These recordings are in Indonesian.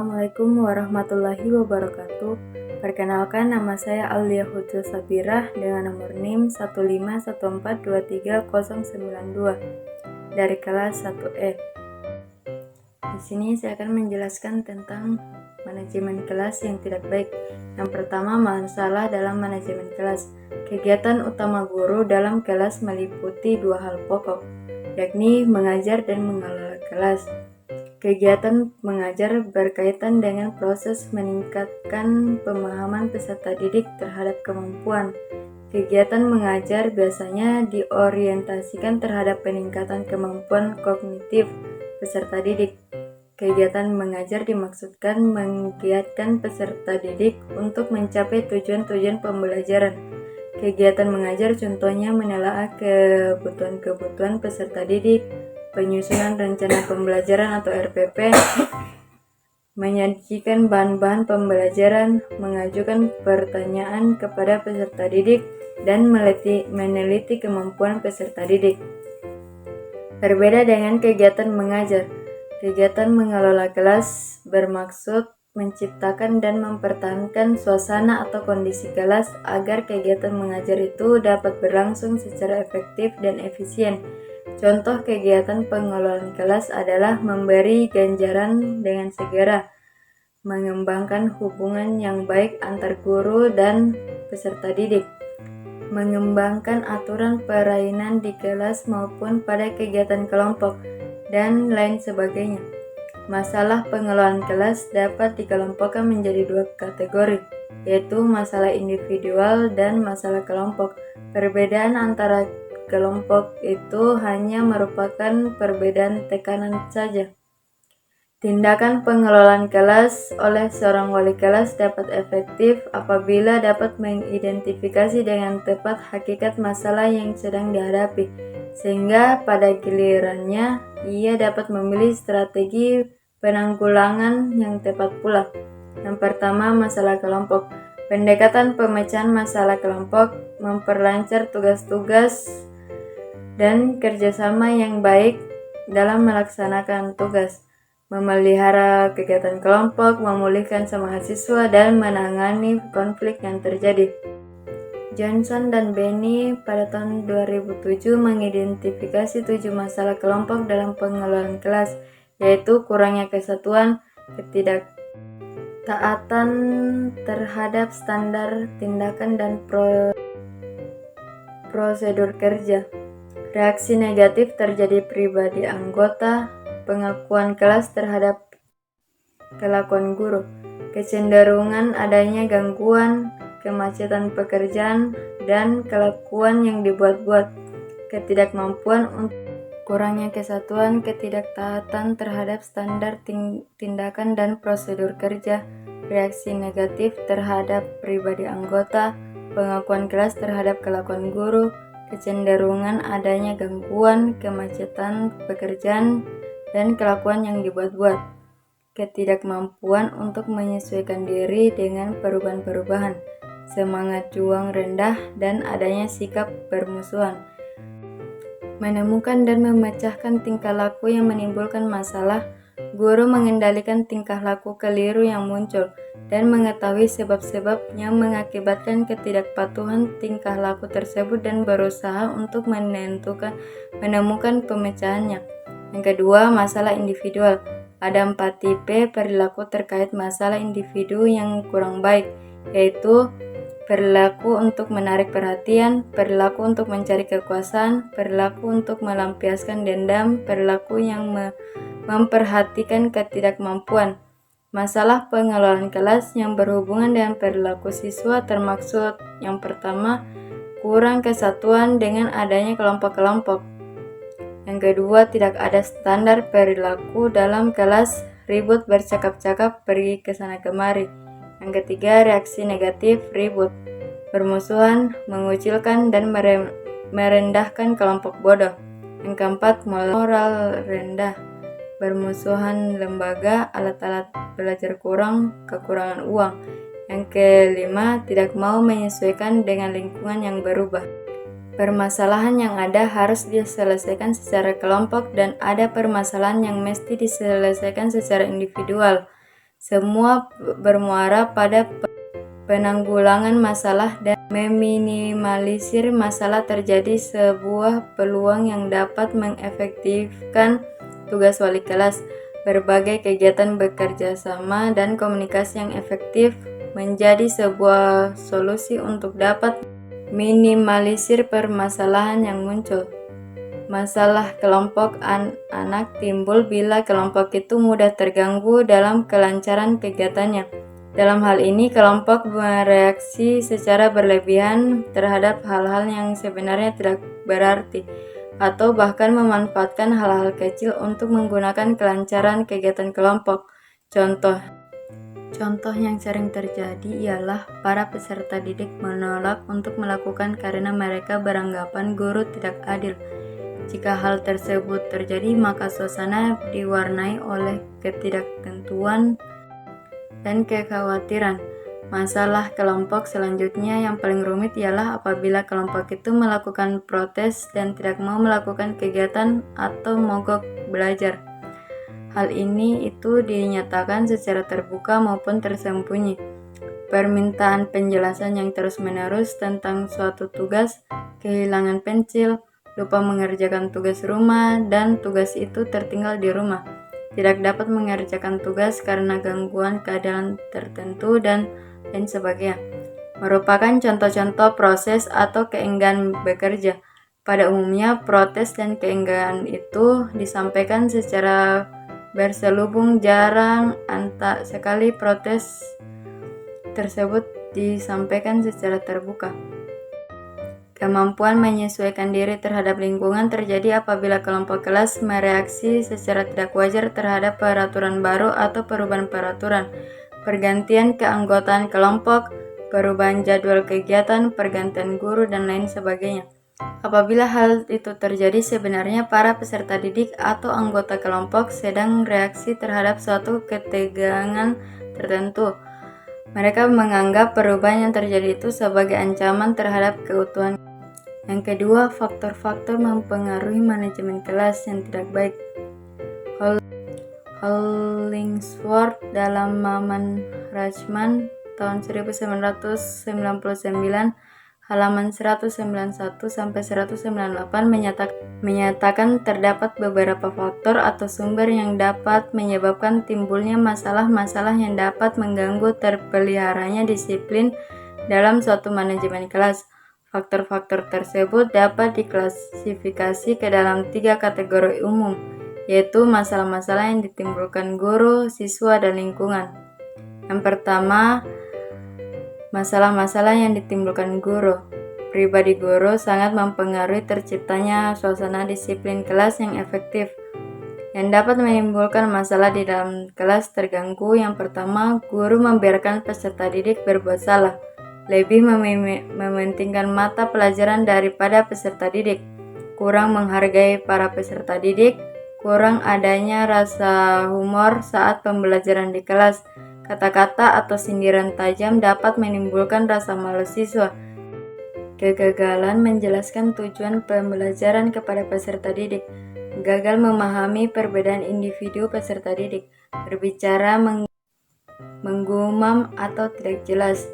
Assalamualaikum warahmatullahi wabarakatuh. Perkenalkan, nama saya Aulia Hudza Sabirah dengan nomor NIM 151423092 dari kelas 1E. Di sini saya akan menjelaskan tentang manajemen kelas yang tidak baik. Yang pertama, masalah dalam manajemen kelas. Kegiatan utama guru dalam kelas meliputi dua hal pokok, yakni mengajar dan mengelola kelas. Kegiatan mengajar berkaitan dengan proses meningkatkan pemahaman peserta didik terhadap kemampuan. Kegiatan mengajar biasanya diorientasikan terhadap peningkatan kemampuan kognitif peserta didik. Kegiatan mengajar dimaksudkan menggiatkan peserta didik untuk mencapai tujuan-tujuan pembelajaran. Kegiatan mengajar contohnya menelaah kebutuhan-kebutuhan peserta didik, penyusunan rencana pembelajaran atau RPP, menyajikan bahan-bahan pembelajaran, mengajukan pertanyaan kepada peserta didik, dan meneliti kemampuan peserta didik. Berbeda dengan kegiatan mengajar, kegiatan mengelola kelas bermaksud menciptakan dan mempertahankan suasana atau kondisi kelas agar kegiatan mengajar itu dapat berlangsung secara efektif dan efisien. Contoh kegiatan pengelolaan kelas adalah memberi ganjaran dengan segera, mengembangkan hubungan yang baik antar guru dan peserta didik, mengembangkan aturan perainan di kelas maupun pada kegiatan kelompok, dan lain sebagainya. Masalah pengelolaan kelas dapat dikelompokkan menjadi dua kategori, yaitu masalah individual dan masalah kelompok. Perbedaan antara kelompok itu hanya merupakan perbedaan tekanan saja. Tindakan pengelolaan kelas oleh seorang wali kelas dapat efektif apabila dapat mengidentifikasi dengan tepat hakikat masalah yang sedang dihadapi, sehingga pada gilirannya ia dapat memilih strategi penanggulangan yang tepat pula. Yang pertama, masalah kelompok. Pendekatan pemecahan masalah kelompok memperlancar tugas-tugas dan kerjasama yang baik dalam melaksanakan tugas, memelihara kegiatan kelompok, memulihkan semangat siswa, dan menangani konflik yang terjadi. Johnson dan Benny pada tahun 2007 mengidentifikasi 7 masalah kelompok dalam pengelolaan kelas, yaitu kurangnya kesatuan, ketidaktaatan terhadap standar tindakan dan prosedur kerja, reaksi negatif terjadi pribadi anggota, pengakuan kelas terhadap kelakuan guru, kecenderungan adanya gangguan, kemacetan pekerjaan, dan kelakuan yang dibuat-buat, ketidakmampuan untuk kurangnya kesatuan, ketidaktaatan terhadap standar tindakan dan prosedur kerja, reaksi negatif terhadap pribadi anggota, pengakuan kelas terhadap kelakuan guru, kecenderungan adanya gangguan, kemacetan pekerjaan, dan kelakuan yang dibuat-buat, ketidakmampuan untuk menyesuaikan diri dengan perubahan-perubahan, semangat juang rendah, dan adanya sikap bermusuhan. Menemukan dan memecahkan tingkah laku yang menimbulkan masalah. Guru mengendalikan tingkah laku keliru yang muncul dan mengetahui sebab-sebab yang mengakibatkan ketidakpatuhan tingkah laku tersebut dan berusaha untuk menemukan pemecahannya. Yang kedua, masalah individual. Ada 4 tipe perilaku terkait masalah individu yang kurang baik, yaitu perilaku untuk menarik perhatian, perilaku untuk mencari kekuasaan, perilaku untuk melampiaskan dendam, perilaku yang memperhatikan ketidakmampuan. Masalah pengelolaan kelas yang berhubungan dengan perilaku siswa termaksud yang pertama, kurang kesatuan dengan adanya kelompok-kelompok. Yang kedua, tidak ada standar perilaku dalam kelas, ribut bercakap-cakap, pergi ke sana kemari. Yang ketiga, reaksi negatif, ribut, bermusuhan, mengucilkan, dan merendahkan kelompok bodoh. Yang keempat, moral rendah, bermusuhan lembaga, alat-alat belajar kurang, kekurangan uang. Yang kelima, tidak mau menyesuaikan dengan lingkungan yang berubah. Permasalahan yang ada harus diselesaikan secara kelompok dan ada permasalahan yang mesti diselesaikan secara individual. Semua bermuara pada penanggulangan masalah dan meminimalisir masalah terjadi sebuah peluang yang dapat mengefektifkan tugas wali kelas. Berbagai kegiatan bekerja sama dan komunikasi yang efektif menjadi sebuah solusi untuk dapat minimalisir permasalahan yang muncul. Masalah kelompok anak timbul bila kelompok itu mudah terganggu dalam kelancaran kegiatannya. Dalam hal ini, kelompok bereaksi secara berlebihan terhadap hal-hal yang sebenarnya tidak berarti, atau bahkan memanfaatkan hal-hal kecil untuk menggunakan kelancaran kegiatan kelompok. Contoh yang sering terjadi ialah para peserta didik menolak untuk melakukan karena mereka beranggapan guru tidak adil. Jika hal tersebut terjadi, maka suasana diwarnai oleh ketidaktentuan dan kekhawatiran. Masalah kelompok selanjutnya yang paling rumit ialah apabila kelompok itu melakukan protes dan tidak mau melakukan kegiatan atau mogok belajar. Hal ini itu dinyatakan secara terbuka maupun tersembunyi. Permintaan penjelasan yang terus-menerus tentang suatu tugas, kehilangan pensil, lupa mengerjakan tugas rumah, dan tugas itu tertinggal di rumah, tidak dapat mengerjakan tugas karena gangguan keadaan tertentu, dan lain sebagainya, merupakan contoh-contoh proses atau keengganan bekerja. Pada umumnya, protes dan keengganan itu disampaikan secara berselubung, jarang sekali protes tersebut disampaikan secara terbuka. Kemampuan menyesuaikan diri terhadap lingkungan terjadi apabila kelompok kelas mereaksi secara tidak wajar terhadap peraturan baru atau perubahan peraturan, pergantian keanggotaan kelompok, perubahan jadwal kegiatan, pergantian guru, dan lain sebagainya. Apabila hal itu terjadi, sebenarnya para peserta didik atau anggota kelompok sedang reaksi terhadap suatu ketegangan tertentu. Mereka menganggap perubahan yang terjadi itu sebagai ancaman terhadap keutuhan. Yang kedua, faktor-faktor mempengaruhi manajemen kelas yang tidak baik. Hollingsworth dalam Maman Rachman tahun 1999 halaman 191-198 menyatakan terdapat beberapa faktor atau sumber yang dapat menyebabkan timbulnya masalah-masalah yang dapat mengganggu terpeliharanya disiplin dalam suatu manajemen kelas. Faktor-faktor tersebut dapat diklasifikasi ke dalam 3 kategori umum, yaitu masalah-masalah yang ditimbulkan guru, siswa, dan lingkungan. Yang pertama, masalah-masalah yang ditimbulkan guru. Pribadi guru sangat mempengaruhi terciptanya suasana disiplin kelas yang efektif, yang dapat menimbulkan masalah di dalam kelas terganggu. Yang pertama, guru membiarkan peserta didik berbuat salah, lebih mementingkan mata pelajaran daripada peserta didik, kurang menghargai para peserta didik, kurang adanya rasa humor saat pembelajaran di kelas. Kata-kata atau sindiran tajam dapat menimbulkan rasa malu siswa. Kegagalan menjelaskan tujuan pembelajaran kepada peserta didik, gagal memahami perbedaan individu peserta didik, berbicara menggumam atau tidak jelas,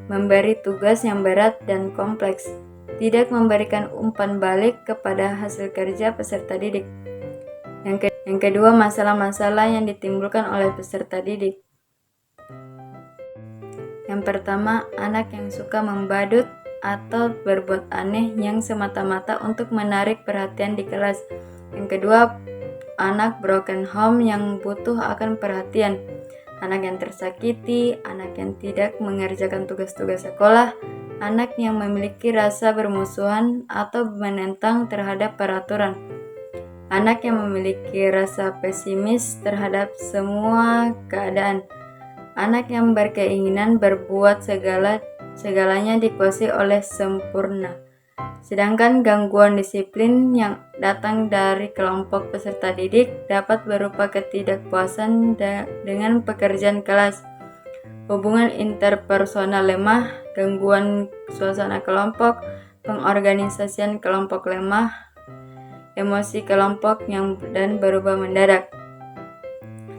memberi tugas yang berat dan kompleks, tidak memberikan umpan balik kepada hasil kerja peserta didik. Yang kedua, masalah-masalah yang ditimbulkan oleh peserta didik. Yang pertama, anak yang suka membadut atau berbuat aneh yang semata-mata untuk menarik perhatian di kelas. Yang kedua, anak broken home yang butuh akan perhatian, anak yang tersakiti, anak yang tidak mengerjakan tugas-tugas sekolah, anak yang memiliki rasa bermusuhan atau menentang terhadap peraturan, anak yang memiliki rasa pesimis terhadap semua keadaan, anak yang berkeinginan berbuat segalanya dikuasai oleh sempurna. Sedangkan gangguan disiplin yang datang dari kelompok peserta didik dapat berupa ketidakpuasan dengan pekerjaan kelas, hubungan interpersonal lemah, gangguan suasana kelompok, pengorganisasian kelompok lemah, emosi kelompok dan berubah mendadak.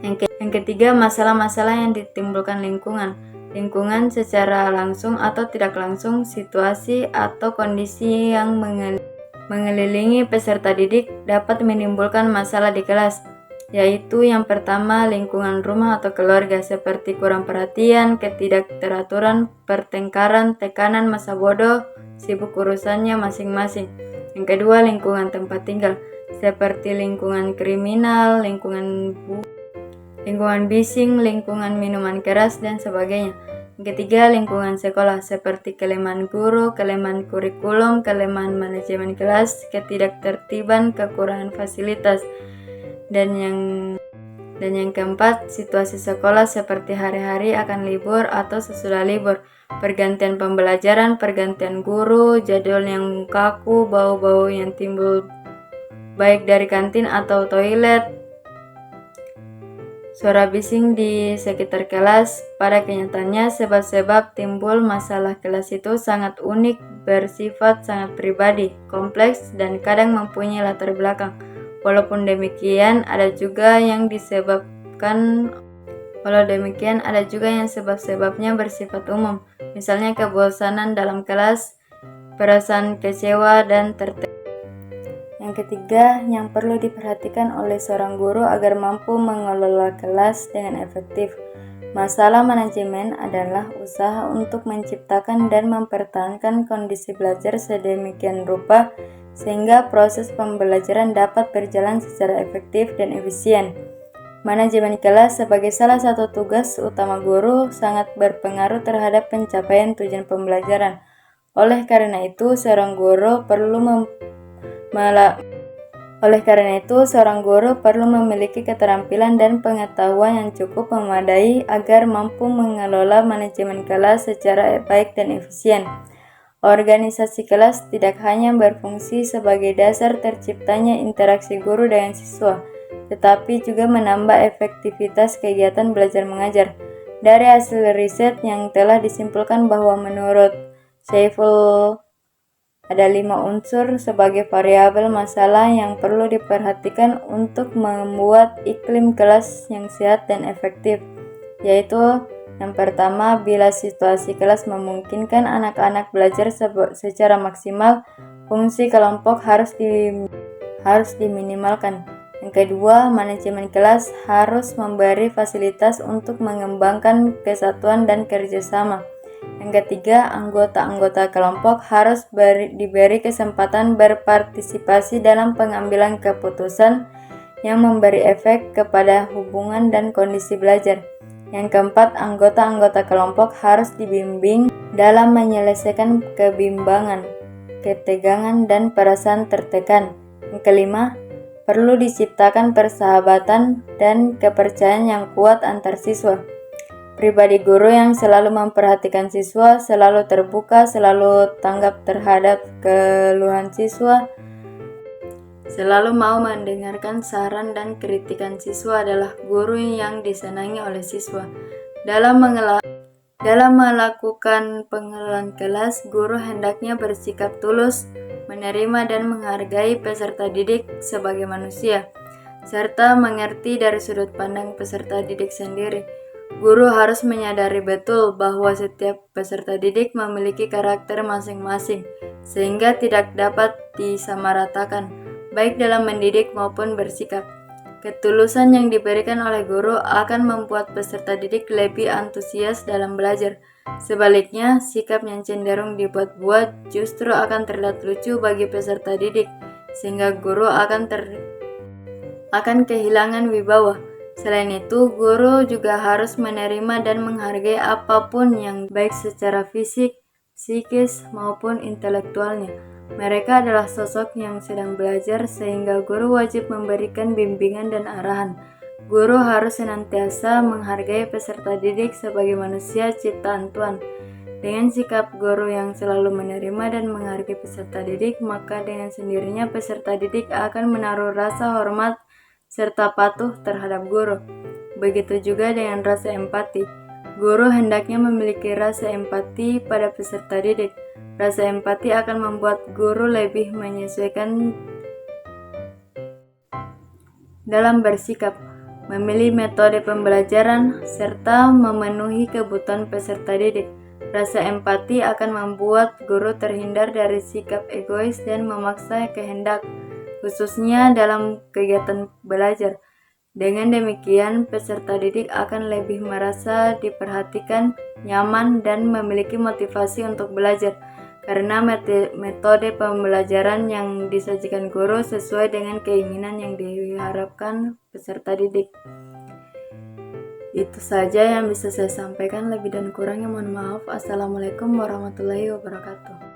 Yang Yang ketiga, masalah-masalah yang ditimbulkan lingkungan. Lingkungan secara langsung atau tidak langsung, situasi atau kondisi yang mengelilingi peserta didik dapat menimbulkan masalah di kelas, yaitu yang pertama lingkungan rumah atau keluarga seperti kurang perhatian, ketidakteraturan, pertengkaran, tekanan masa bodoh, sibuk urusannya masing-masing. Yang kedua lingkungan tempat tinggal seperti lingkungan kriminal, lingkungan bising, lingkungan minuman keras, dan sebagainya. Yang ketiga, lingkungan sekolah seperti kelemahan guru, kelemahan kurikulum, kelemahan manajemen kelas, ketidaktertiban, kekurangan fasilitas. Dan yang keempat, situasi sekolah seperti hari-hari akan libur atau sesudah libur, pergantian pembelajaran, pergantian guru, jadwal yang kaku, bau-bau yang timbul baik dari kantin atau toilet, suara bising di sekitar kelas. Pada kenyataannya, sebab-sebab timbul masalah kelas itu sangat unik, bersifat sangat pribadi, kompleks, dan kadang mempunyai latar belakang. Walaupun demikian, ada juga yang sebab-sebabnya bersifat umum. Misalnya kebosanan dalam kelas, perasaan kecewa, dan tertekan. Yang ketiga, yang perlu diperhatikan oleh seorang guru agar mampu mengelola kelas dengan efektif. Masalah manajemen adalah usaha untuk menciptakan dan mempertahankan kondisi belajar sedemikian rupa sehingga proses pembelajaran dapat berjalan secara efektif dan efisien. Manajemen kelas sebagai salah satu tugas utama guru sangat berpengaruh terhadap pencapaian tujuan pembelajaran. Oleh karena itu, seorang guru perlu memiliki keterampilan dan pengetahuan yang cukup memadai agar mampu mengelola manajemen kelas secara baik dan efisien. Organisasi kelas tidak hanya berfungsi sebagai dasar terciptanya interaksi guru dengan siswa, tetapi juga menambah efektivitas kegiatan belajar mengajar. Dari hasil riset yang telah disimpulkan bahwa menurut Saiful ada 5 unsur sebagai variabel masalah yang perlu diperhatikan untuk membuat iklim kelas yang sehat dan efektif, yaitu yang pertama, bila situasi kelas memungkinkan anak-anak belajar secara maksimal, fungsi kelompok harus diminimalkan. Yang kedua, manajemen kelas harus memberi fasilitas untuk mengembangkan kesatuan dan kerjasama. Yang ketiga, anggota-anggota kelompok harus diberi kesempatan berpartisipasi dalam pengambilan keputusan yang memberi efek kepada hubungan dan kondisi belajar. Yang keempat, anggota-anggota kelompok harus dibimbing dalam menyelesaikan kebimbangan, ketegangan, dan perasaan tertekan. Yang kelima, perlu diciptakan persahabatan dan kepercayaan yang kuat antar siswa. Pribadi guru yang selalu memperhatikan siswa, selalu terbuka, selalu tanggap terhadap keluhan siswa, selalu mau mendengarkan saran dan kritikan siswa adalah guru yang disenangi oleh siswa. Dalam melakukan pengelolaan kelas, guru hendaknya bersikap tulus, menerima dan menghargai peserta didik sebagai manusia, serta mengerti dari sudut pandang peserta didik sendiri. Guru harus menyadari betul bahwa setiap peserta didik memiliki karakter masing-masing, sehingga tidak dapat disamaratakan, baik dalam mendidik maupun bersikap. Ketulusan yang diberikan oleh guru akan membuat peserta didik lebih antusias dalam belajar. Sebaliknya, sikap yang cenderung dibuat-buat justru akan terlihat lucu bagi peserta didik, sehingga guru akan kehilangan wibawa. Selain itu, guru juga harus menerima dan menghargai apapun yang baik secara fisik, psikis, maupun intelektualnya. Mereka adalah sosok yang sedang belajar sehingga guru wajib memberikan bimbingan dan arahan. Guru harus senantiasa menghargai peserta didik sebagai manusia ciptaan Tuhan. Dengan sikap guru yang selalu menerima dan menghargai peserta didik, maka dengan sendirinya peserta didik akan menaruh rasa hormat serta patuh terhadap guru. Begitu juga dengan rasa empati. Guru hendaknya memiliki rasa empati pada peserta didik. Rasa empati akan membuat guru lebih menyesuaikan dalam bersikap. memilih metode pembelajaran, serta memenuhi kebutuhan peserta didik. Rasa empati akan membuat guru terhindar dari sikap egois dan memaksa kehendak, khususnya dalam kegiatan belajar. Dengan demikian, peserta didik akan lebih merasa diperhatikan, nyaman, dan memiliki motivasi untuk belajar karena metode pembelajaran yang disajikan guru sesuai dengan keinginan yang diharapkan peserta didik. Itu saja yang bisa saya sampaikan, lebih dan kurangnya mohon maaf. Assalamualaikum warahmatullahi wabarakatuh.